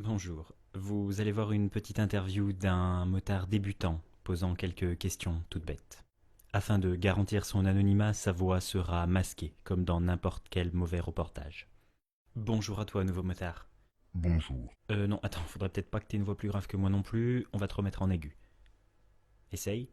Bonjour. Vous allez voir une petite interview d'un motard débutant posant quelques questions toutes bêtes. Afin de garantir son anonymat, sa voix sera masquée, comme dans n'importe quel mauvais reportage. Bonjour à toi, nouveau motard. Bonjour. Non, attends, faudrait peut-être pas que t'aies une voix plus grave que moi non plus, on va te remettre en aigu. Essaye.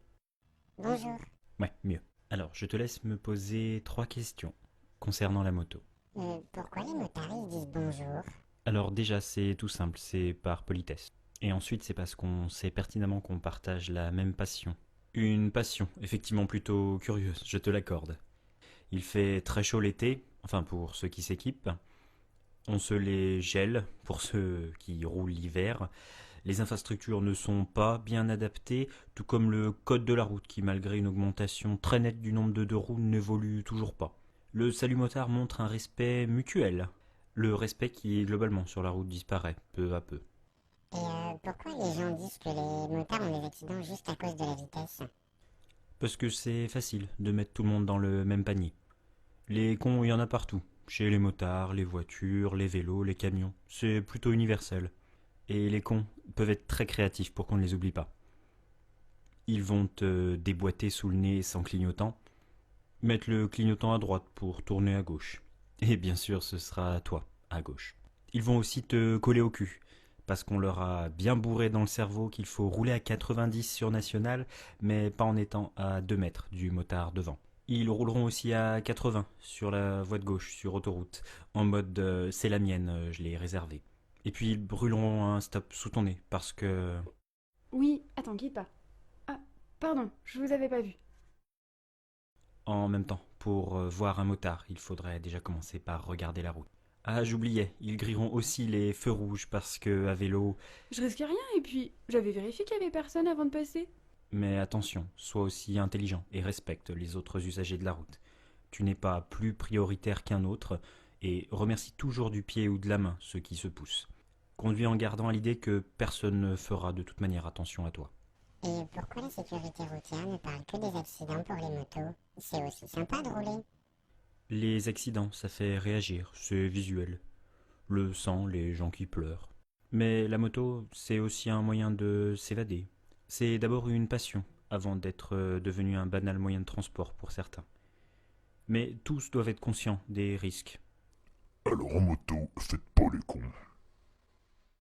Bonjour. Ouais, mieux. Alors, je te laisse me poser 3 questions concernant la moto. Pourquoi les motards ils disent bonjour? Alors déjà, c'est tout simple, c'est par politesse. Et ensuite, c'est parce qu'on sait pertinemment qu'on partage la même passion. Une passion, effectivement plutôt curieuse, je te l'accorde. Il fait très chaud l'été, enfin pour ceux qui s'équipent. On se les gèle pour ceux qui roulent l'hiver. Les infrastructures ne sont pas bien adaptées, tout comme le code de la route qui, malgré une augmentation très nette du nombre de deux roues, n'évolue toujours pas. Le salut motard montre un respect mutuel. Le respect qui, globalement, sur la route disparaît, peu à peu. Et pourquoi les gens disent que les motards ont des accidents juste à cause de la vitesse? Parce que c'est facile de mettre tout le monde dans le même panier. Les cons, il y en a partout. Chez les motards, les voitures, les vélos, les camions. C'est plutôt universel. Et les cons peuvent être très créatifs pour qu'on ne les oublie pas. Ils vont te déboîter sous le nez sans clignotant, mettre le clignotant à droite pour tourner à gauche. Et bien sûr, ce sera toi, à gauche. Ils vont aussi te coller au cul, parce qu'on leur a bien bourré dans le cerveau qu'il faut rouler à 90 sur national, mais pas en étant à 2 mètres du motard devant. Ils rouleront aussi à 80 sur la voie de gauche, sur autoroute, en mode c'est la mienne, je l'ai réservée. Et puis ils brûleront un stop sous ton nez, parce que... Oui, attends, quitte pas. Ah, pardon, je vous avais pas vu. En même temps, pour voir un motard, il faudrait déjà commencer par regarder la route. Ah, j'oubliais, ils grilleront aussi les feux rouges parce que, à vélo... Je risquais rien et puis j'avais vérifié qu'il y avait personne avant de passer. Mais attention, sois aussi intelligent et respecte les autres usagers de la route. Tu n'es pas plus prioritaire qu'un autre et remercie toujours du pied ou de la main ceux qui se poussent. Conduis en gardant à l'idée que personne ne fera de toute manière attention à toi. Et pourquoi la sécurité routière ne parle que des accidents pour les motos? C'est aussi sympa de rouler. Les accidents, ça fait réagir, c'est visuel. Le sang, les gens qui pleurent. Mais la moto, c'est aussi un moyen de s'évader. C'est d'abord une passion, avant d'être devenu un banal moyen de transport pour certains. Mais tous doivent être conscients des risques. Alors en moto, faites pas les cons.